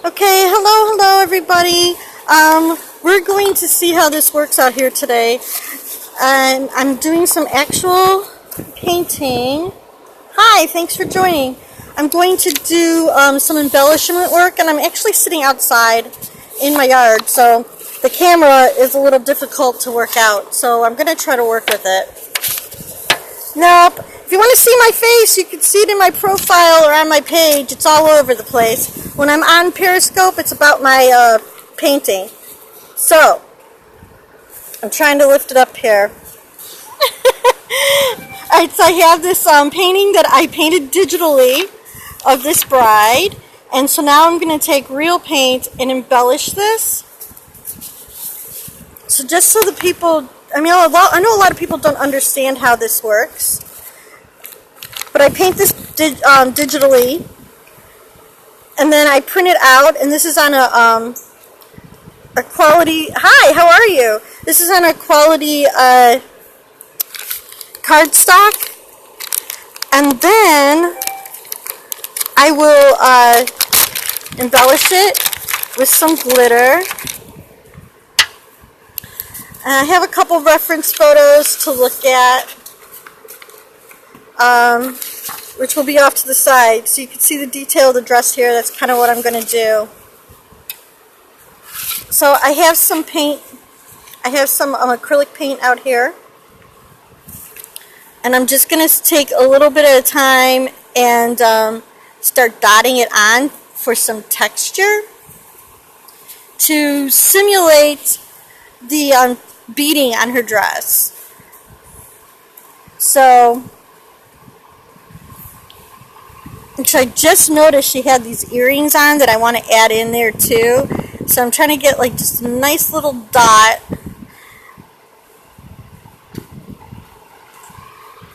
Okay, hello everybody. We're going to see how this works out here today. And I'm doing some actual painting. Hi, thanks for joining. I'm going to do some embellishment work, and I'm actually sitting outside in my yard, so the camera is a little difficult to work out, so I'm going to try to work with it. Now, if you want to see my face, you can see it in my profile or on my page. It's all over the place. When I'm on Periscope, it's about my painting. So, I'm trying to lift it up here. Alright, so I have this painting that I painted digitally of this bride. And so now I'm going to take real paint and embellish this. So just so the people, I know a lot of people don't understand how this works. But I paint this digitally, and then I print it out, and this is on a quality, hi, how are you? This is on a quality cardstock, and then I will embellish it with some glitter. And I have a couple reference photos to look at, which will be off to the side, so you can see the detail of the dress here. That's kind of what I'm going to do. So I have some paint, I have some acrylic paint out here, and I'm just going to take a little bit at a time and start dotting it on for some texture to simulate the beading on her dress. So, I just noticed she had these earrings on that I want to add in there too. So I'm trying to get like just a nice little dot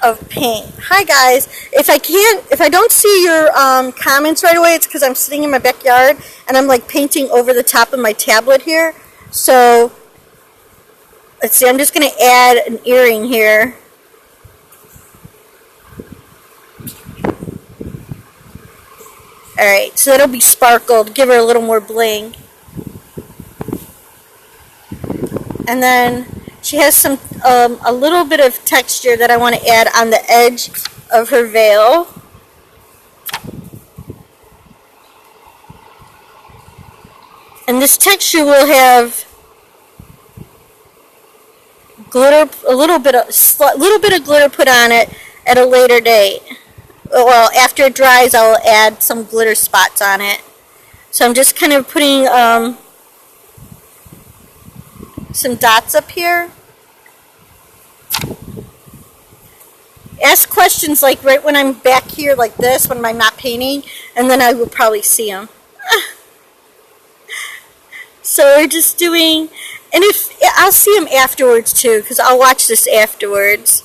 of paint. Hi guys. If I don't see your comments right away, it's because I'm sitting in my backyard and I'm like painting over the top of my tablet here. So let's see, I'm just going to add an earring here. Alright, so that'll be sparkled, give her a little more bling. And then she has some a little bit of texture that I want to add on the edge of her veil. And this texture will have glitter, a little bit of glitter put on it at a later date. Well, after it dries, I'll add some glitter spots on it. So I'm just kind of putting some dots up here. Ask questions like right when I'm back here like this, when I'm not painting, and then I will probably see them. So we're just doing, and I'll see them afterwards too, because I'll watch this afterwards.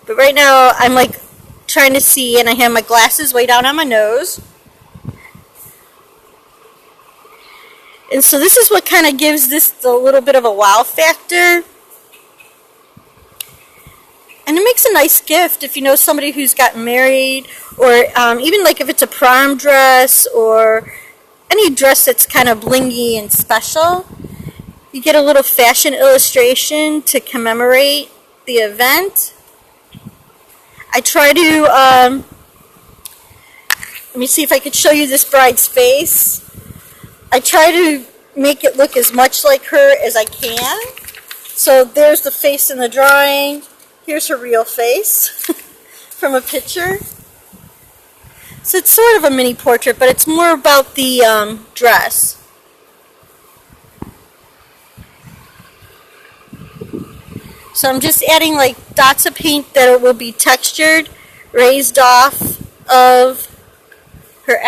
But right now I'm like trying to see, and I have my glasses way down on my nose. And so this is what kind of gives this a little bit of a wow factor. And it makes a nice gift if you know somebody who's gotten married, or even like if it's a prom dress or any dress that's kind of blingy and special. You get a little fashion illustration to commemorate the event. I try to, let me see if I could show you this bride's face. I try to make it look as much like her as I can. So there's the face in the drawing. Here's her real face from a picture. So it's sort of a mini portrait, but it's more about the dress. So I'm just adding like dots of paint that will be textured, raised off of her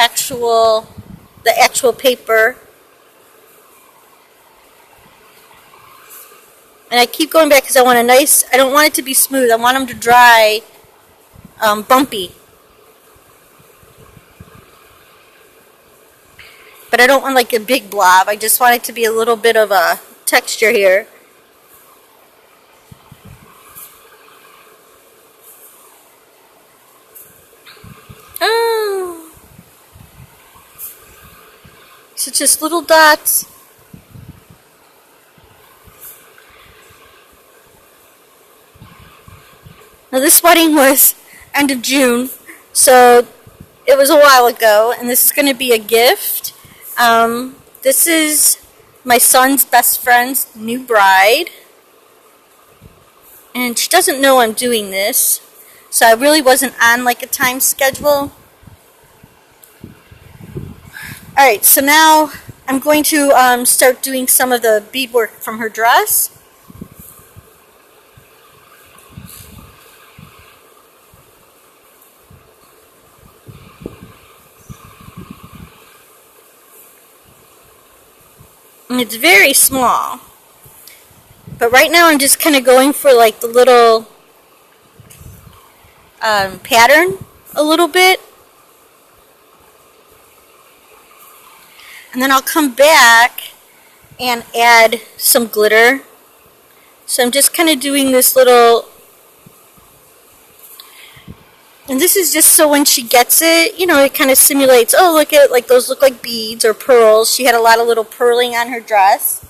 the actual paper. And I keep going back because I want I don't want it to be smooth. I want them to dry bumpy. But I don't want like a big blob. I just want it to be a little bit of a texture here. So just little dots. Now this wedding was end of June, so it was a while ago, and this is going to be a gift. This is my son's best friend's new bride, and she doesn't know I'm doing this, so I really wasn't on like a time schedule. Alright, so now I'm going to start doing some of the beadwork from her dress. And it's very small. But right now I'm just kind of going for like the little pattern a little bit. And then I'll come back and add some glitter. So I'm just kind of doing this little, and this is just so when she gets it, you know, it kind of simulates, oh, look at, like those look like beads or pearls. She had a lot of little purling on her dress.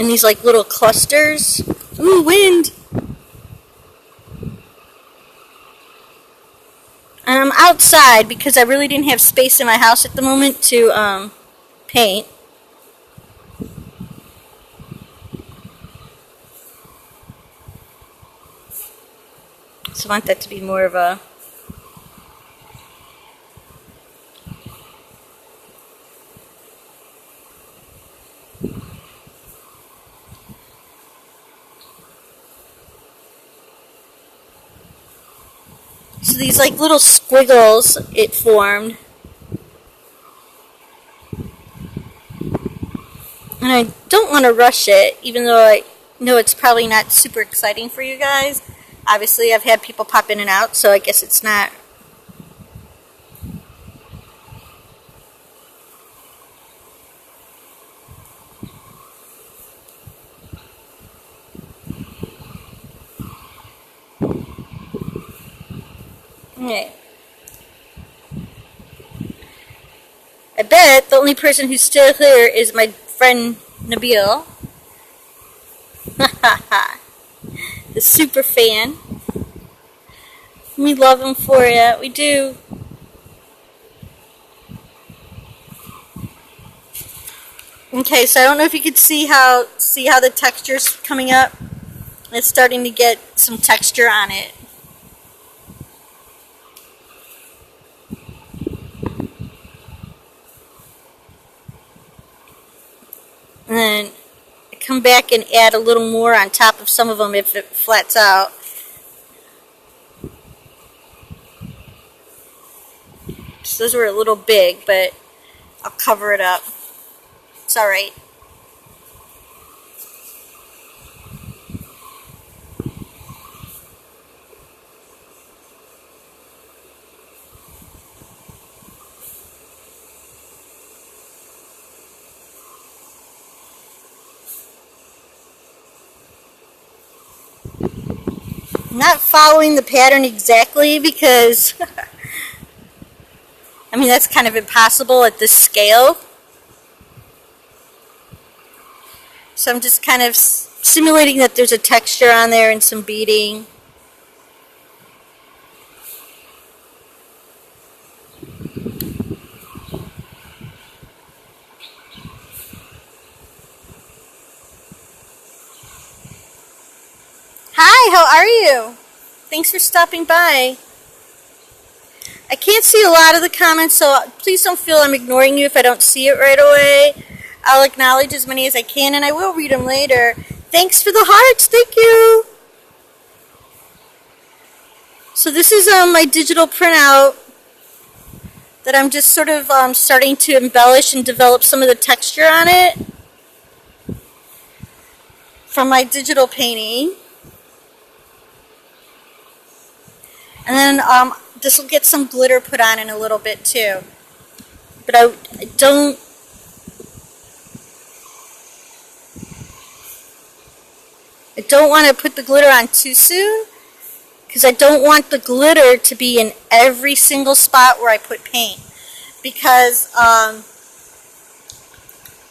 And these like little clusters. Ooh, wind! And I'm outside because I really didn't have space in my house at the moment to paint. So I want that to be more of a so these like little squiggles it formed. And I don't want to rush it, even though I know it's probably not super exciting for you guys. Obviously, I've had people pop in and out, so I guess it's not. Okay. I bet the only person who's still here is my friend Nabil. The super fan. We love him for it. We do. Okay, so I don't know if you could see how the texture's coming up. It's starting to get some texture on it. And then I come back and add a little more on top of some of them if it flats out. So those were a little big, but I'll cover it up. It's alright. I'm not following the pattern exactly because I mean that's kind of impossible at this scale. So I'm just kind of simulating that there's a texture on there and some beading. Hi, how are you? Thanks for stopping by. I can't see a lot of the comments, so please don't feel I'm ignoring you if I don't see it right away. I'll acknowledge as many as I can, and I will read them later. Thanks for the hearts. Thank you. So this is my digital printout that I'm just sort of starting to embellish and develop some of the texture on it from my digital painting. And then this will get some glitter put on in a little bit too. But I don't want to put the glitter on too soon because I don't want the glitter to be in every single spot where I put paint. because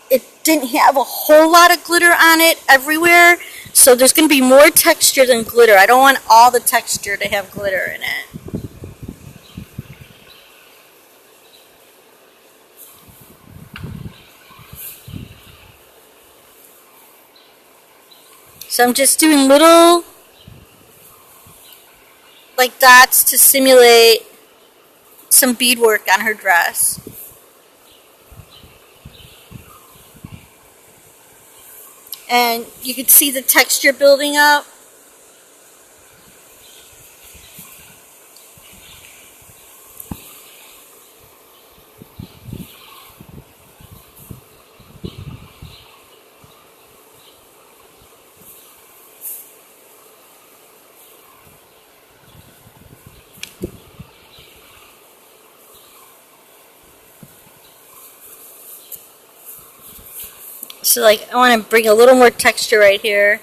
it didn't have a whole lot of glitter on it everywhere. So there's going to be more texture than glitter. I don't want all the texture to have glitter in it. So I'm just doing little like dots to simulate some beadwork on her dress. And you can see the texture building up. So like, I want to bring a little more texture right here.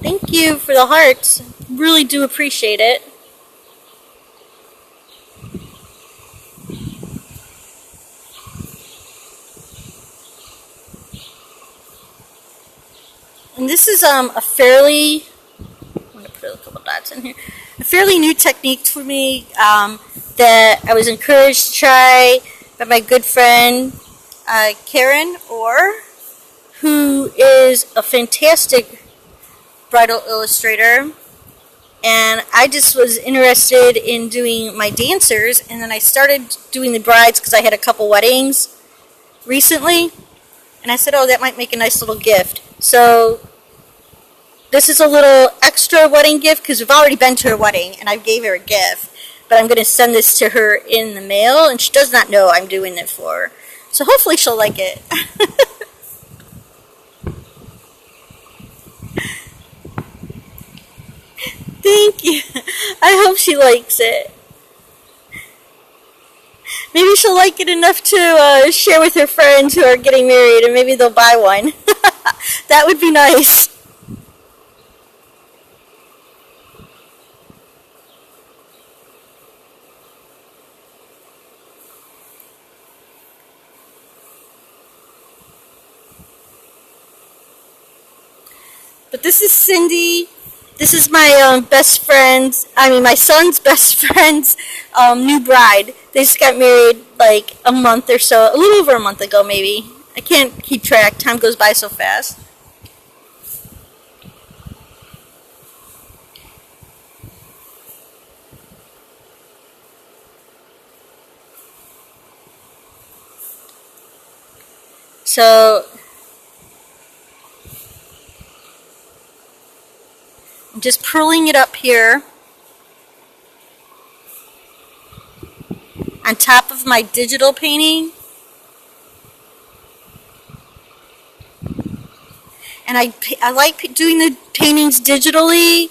Thank you for the hearts. Really do appreciate it. And this is a fairly, I'm going to put a couple dots in here, a fairly new technique for me that I was encouraged to try by my good friend Karen Orr, who is a fantastic bridal illustrator. And I just was interested in doing my dancers, and then I started doing the brides because I had a couple weddings recently, and I said, oh, that might make a nice little gift. So this is a little extra wedding gift because we've already been to her wedding and I gave her a gift, but I'm going to send this to her in the mail, and she does not know I'm doing it for her. So hopefully she'll like it. Thank you. I hope she likes it. Maybe she'll like it enough to share with her friends who are getting married, and maybe they'll buy one. That would be nice. But this is Cindy. This is my best friend's, my son's best friend's new bride. They just got married like a month or so, a little over a month ago maybe. I can't keep track. Time goes by so fast. So I'm just purling it up here on top of my digital painting. And I like doing the paintings digitally.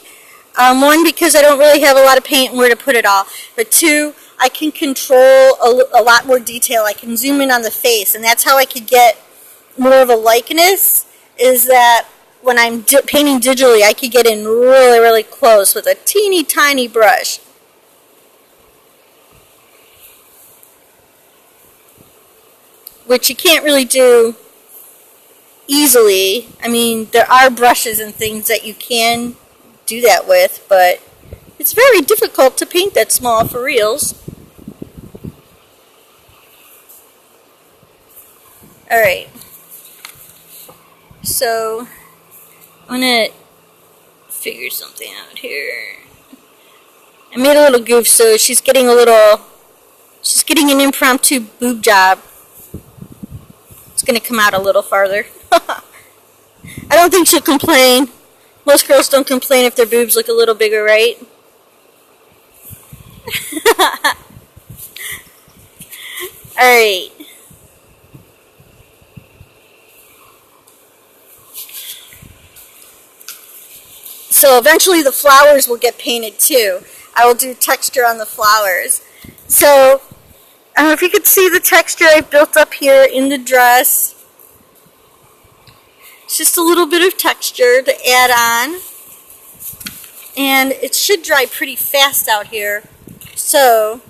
One, because I don't really have a lot of paint and where to put it all. But two, I can control a lot more detail. I can zoom in on the face, and that's how I could get more of a likeness, is that when I'm painting digitally, I could get in really, really close with a teeny tiny brush. Which you can't really do easily. I mean, there are brushes and things that you can do that with, but it's very difficult to paint that small for reals. Alright. So I'm gonna figure something out here. I made a little goof, so she's getting an impromptu boob job. It's gonna come out a little farther. I don't think she'll complain. Most girls don't complain if their boobs look a little bigger, right? Alright. So eventually the flowers will get painted too. I will do texture on the flowers. So, I don't know if you could see the texture I've built up here in the dress. It's just a little bit of texture to add on. And it should dry pretty fast out here. So,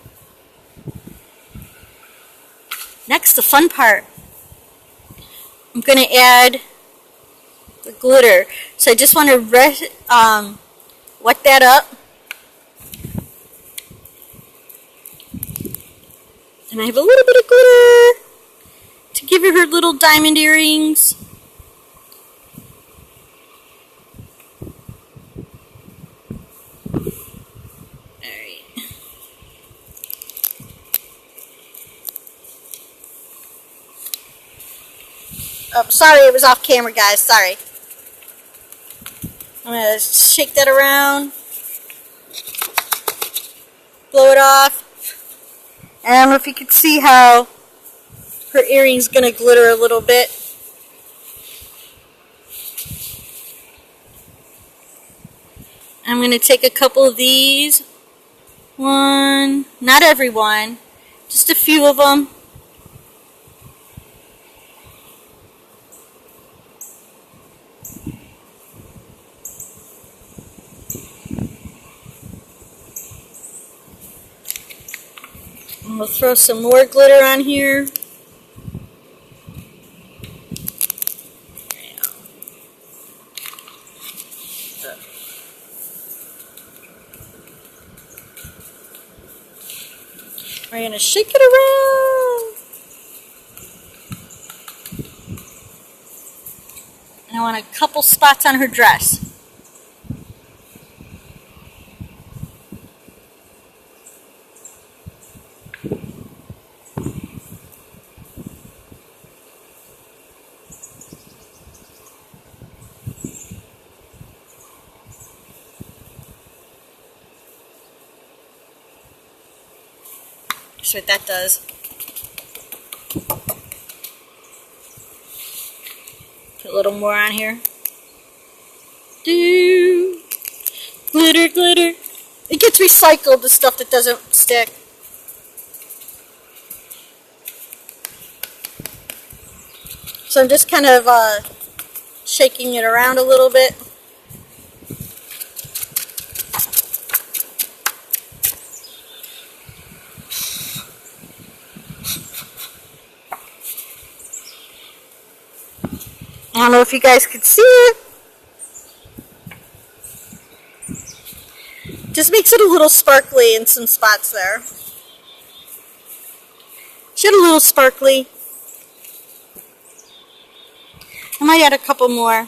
Next, the fun part. I'm going to add the glitter. So I just want to wet that up. And I have a little bit of glitter to give her little diamond earrings. Oh, sorry, it was off camera, guys. Sorry. I'm going to shake that around. Blow it off. And I don't know if you can see how her earring's going to glitter a little bit. I'm going to take a couple of these. One, not every one, just a few of them. And we'll throw some more glitter on here. We're going to shake it around. And I want a couple spots on her dress. That's what that does. Put a little more on here. Do glitter, glitter. It gets recycled, the stuff that doesn't stick. So I'm just kind of shaking it around a little bit. I don't know if you guys could see it. Just makes it a little sparkly in some spots there. She had a little sparkly. I might add a couple more.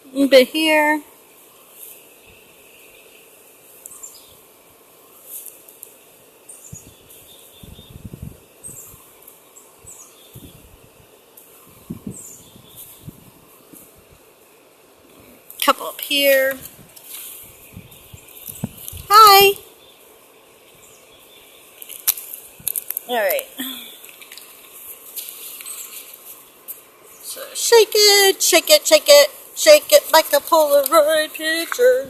A little bit here. Couple up here. Hi. All right. So shake it, shake it, shake it, shake it like a Polaroid picture.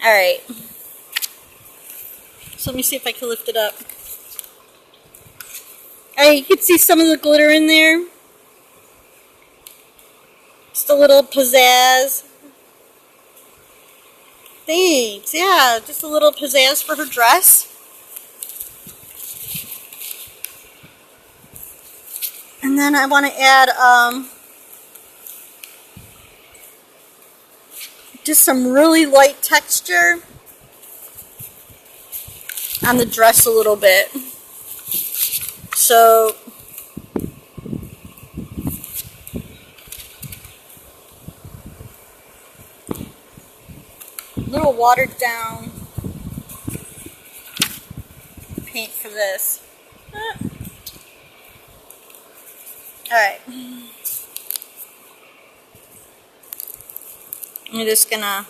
All right. So let me see if I can lift it up. You can see some of the glitter in there. Just a little pizzazz. Thanks. Yeah, just a little pizzazz for her dress. And then I want to add just some really light texture on the dress a little bit. So a little watered down paint for this. Alright. I'm just gonna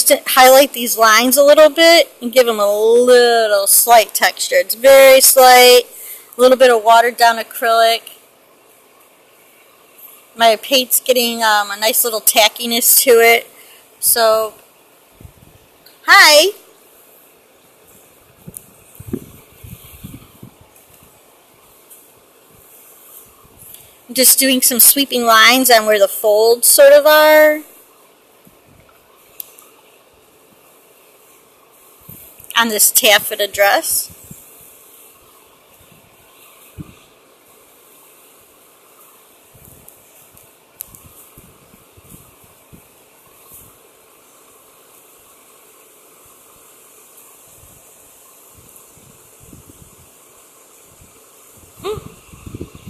to highlight these lines a little bit and give them a little slight texture. It's very slight, a little bit of watered down acrylic. My paint's getting a nice little tackiness to it. So, hi. Just doing some sweeping lines on where the folds sort of are. On this taffeta dress.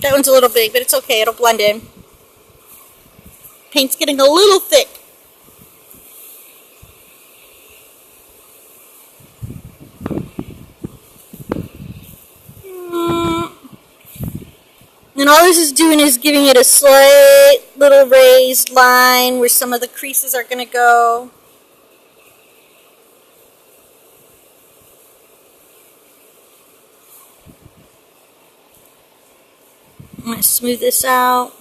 That one's a little big, but it's okay, it'll blend in. Paint's getting a little thick. And all this is doing is giving it a slight little raised line where some of the creases are going to go. I'm going to smooth this out.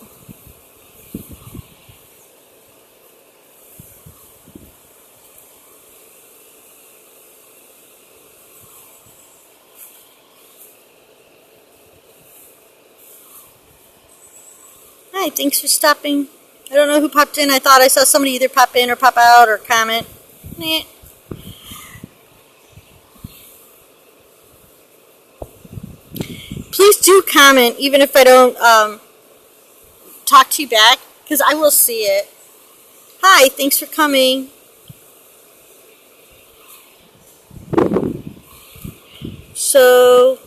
Hi, thanks for stopping. I don't know who popped in. I thought I saw somebody either pop in or pop out or comment. Nah. Please do comment, even if I don't talk to you back, because I will see it. Hi, thanks for coming. So,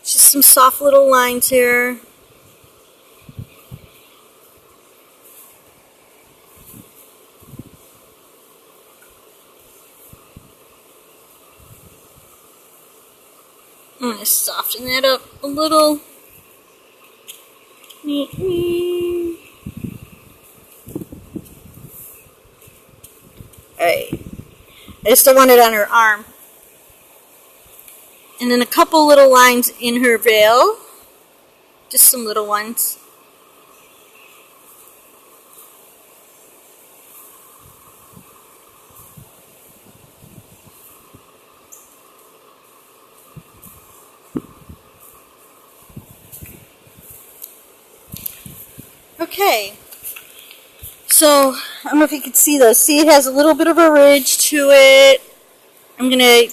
just some soft little lines here. I'm going to soften that up a little. Alright. I just don't want it on her arm. And then a couple little lines in her veil. Just some little ones. Okay, so I don't know if you can see those. See, it has a little bit of a ridge to it. I'm going to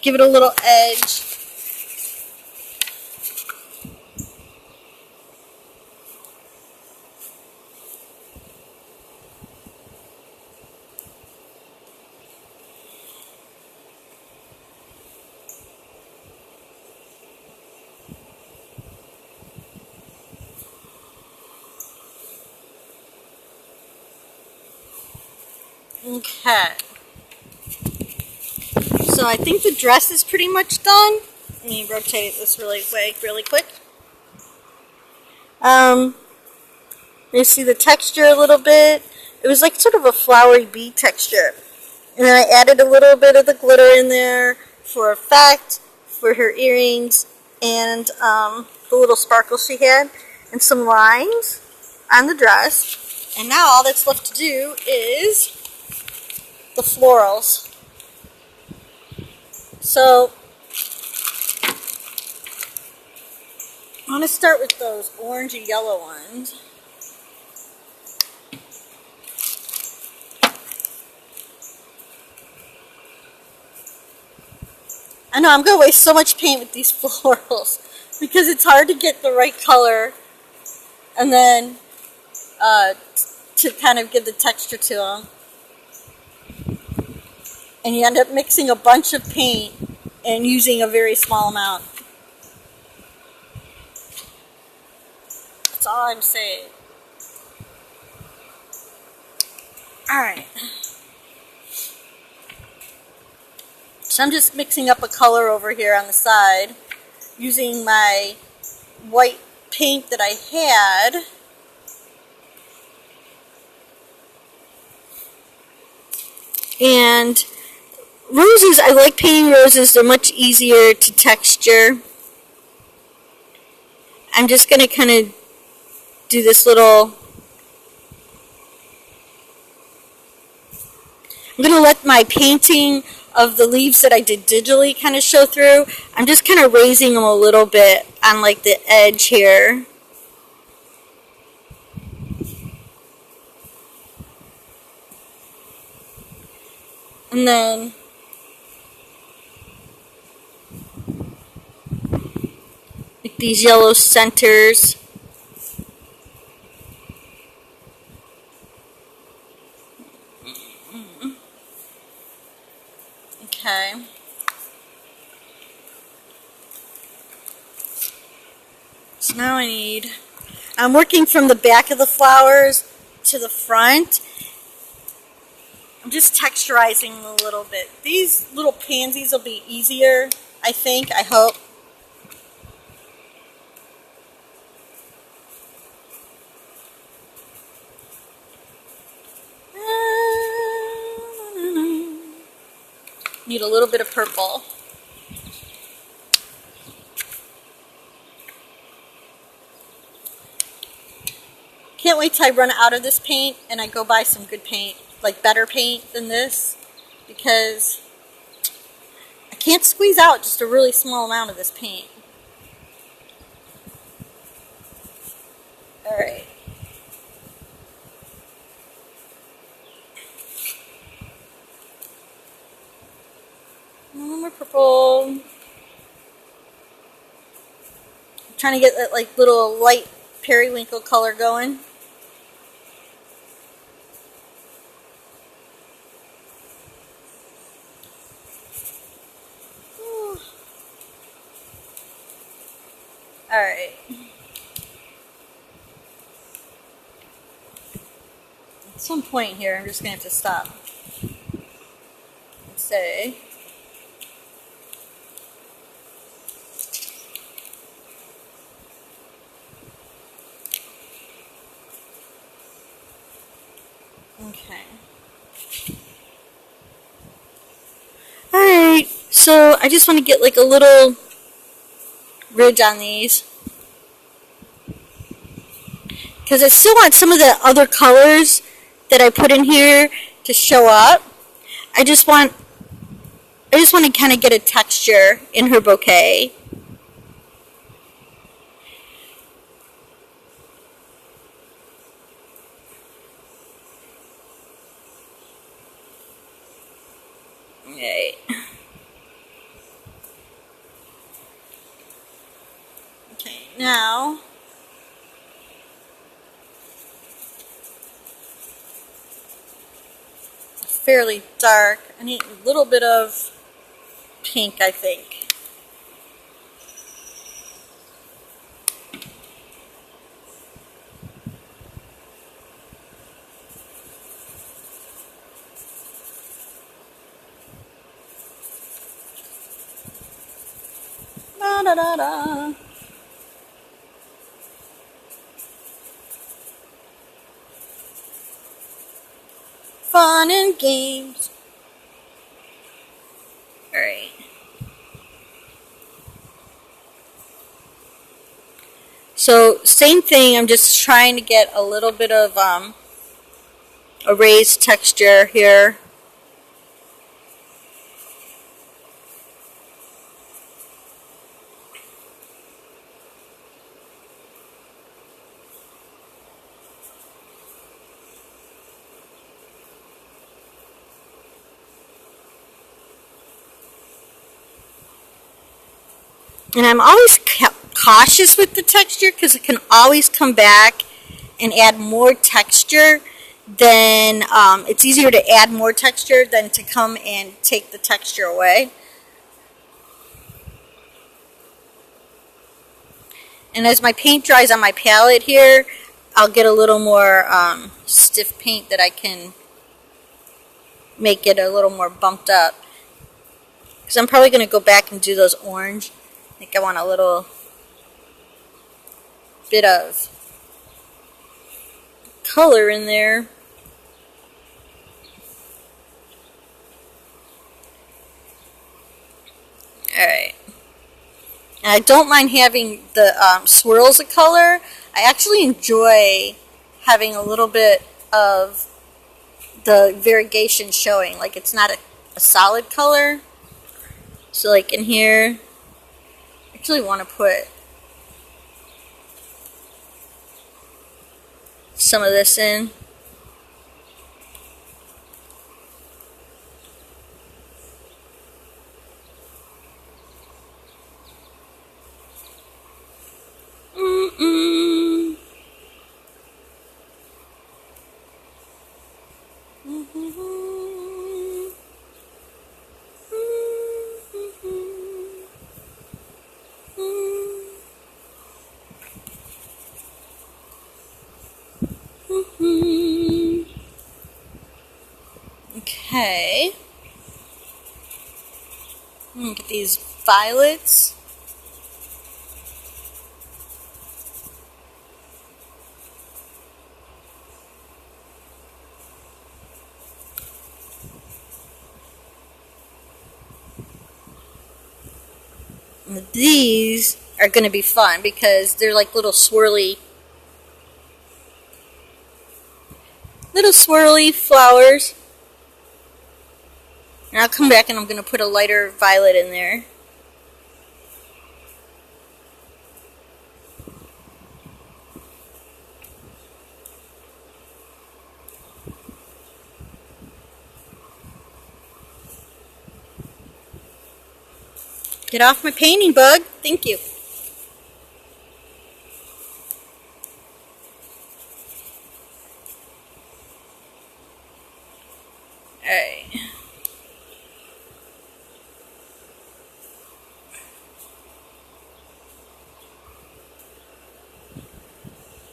give it a little edge. Okay, so I think the dress is pretty much done. Let me rotate this really quick. You see the texture a little bit. It was like sort of a flowery bead texture. And then I added a little bit of the glitter in there for effect, for her earrings, and the little sparkles she had, and some lines on the dress. And now all that's left to do is the florals. So I want to start with those orangey yellow ones. I know I'm going to waste so much paint with these florals because it's hard to get the right color and then to kind of give the texture to them. And you end up mixing a bunch of paint and using a very small amount. That's all I'm saying. Alright. So I'm just mixing up a color over here on the side using my white paint that I had. And roses, I like painting roses. They're much easier to texture. I'm just going to kind of do this little, I'm going to let my painting of the leaves that I did digitally kind of show through. I'm just kind of raising them a little bit on like the edge here. And then like these yellow centers. Okay. So now I'm working from the back of the flowers to the front. I'm just texturizing a little bit. These little pansies will be easier, I think, I hope. Need a little bit of purple. Can't wait till I run out of this paint and I go buy some good paint, like better paint than this, because I can't squeeze out just a really small amount of this paint. Alright. A little more purple. I'm trying to get that like little light periwinkle color going. Alright. At some point here, I'm just going to have to stop and say, okay. Alright, so I just want to get like a little ridge on these, because I still want some of the other colors that I put in here to show up. I just want to kind of get a texture in her bouquet. Okay. Okay, now fairly dark. I need a little bit of pink, I think. Da da da da. Fun and games. Alright. So, same thing, I'm just trying to get a little bit of a raised texture here. And I'm always cautious with the texture because it can always come back and add more texture than, it's easier to add more texture than to come and take the texture away. And as my paint dries on my palette here, I'll get a little more stiff paint that I can make it a little more bumped up. Because I'm probably going to go back and do those orange. I think I want a little bit of color in there. Alright. And I don't mind having the swirls of color. I actually enjoy having a little bit of the variegation showing. Like it's not a solid color. So like in here, I actually want to put some of this in. Okay. Get these violets. And these are going to be fun because they're like little swirly flowers. And I'll come back and I'm going to put a lighter violet in there. Get off my painting, bug. Thank you. Alright.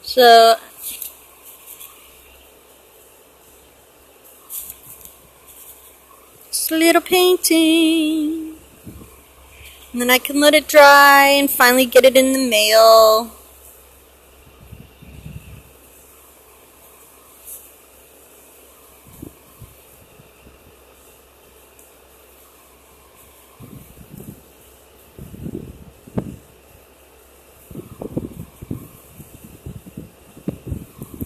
So, just a little painting. And then I can let it dry and finally get it in the mail.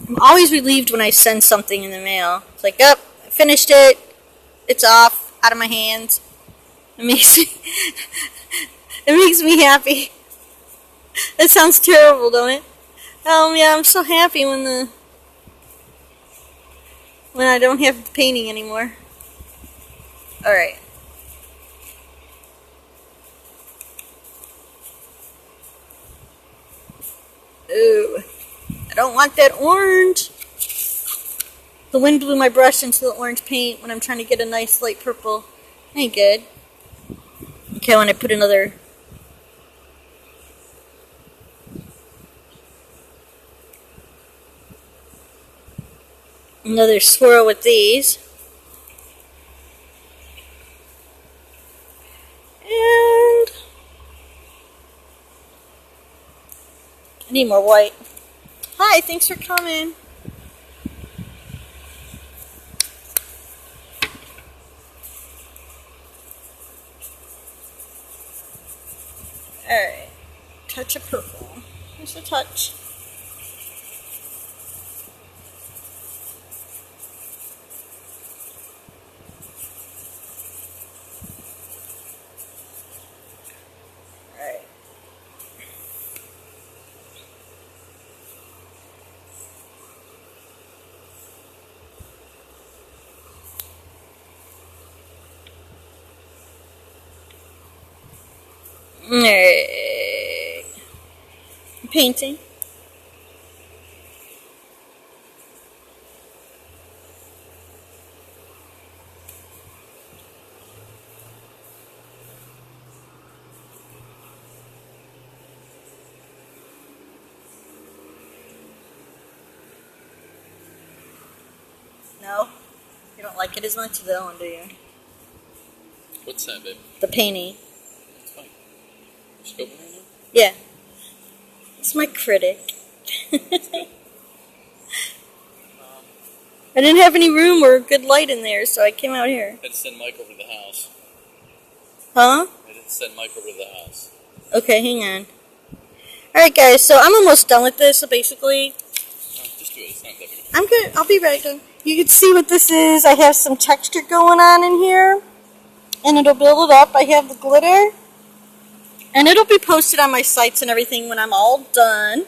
I'm always relieved when I send something in the mail. It's like, oh, I finished it. It's off, out of my hands. It makes me, it makes me happy. That sounds terrible, don't it? Yeah, I'm so happy when I don't have the painting anymore. Alright. Ooh. I don't want that orange. The wind blew my brush into the orange paint when I'm trying to get a nice light purple. Ain't good. Okay, when I put another swirl with these. And I need more white. Hi, thanks for coming. Alright, touch of purple. Just a touch. Alright. Alright. Painting. No? You don't like it as much as that one, do you? What's that, babe? The painting. It's fine. Just go behind you? Yeah. It's my critic. I didn't have any room or good light in there, so I came out here. I had to send Mike over to the house. Huh? I had to send Mike over to the house. Okay, hang on. Alright guys, so I'm almost done with this, so basically, Just do it. It's not that big. I'm good. I'll be right done. You can see what this is. I have some texture going on in here, and it'll build it up. I have the glitter, and it'll be posted on my sites and everything when I'm all done.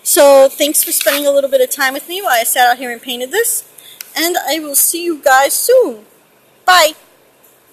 So thanks for spending a little bit of time with me while I sat out here and painted this, and I will see you guys soon. Bye.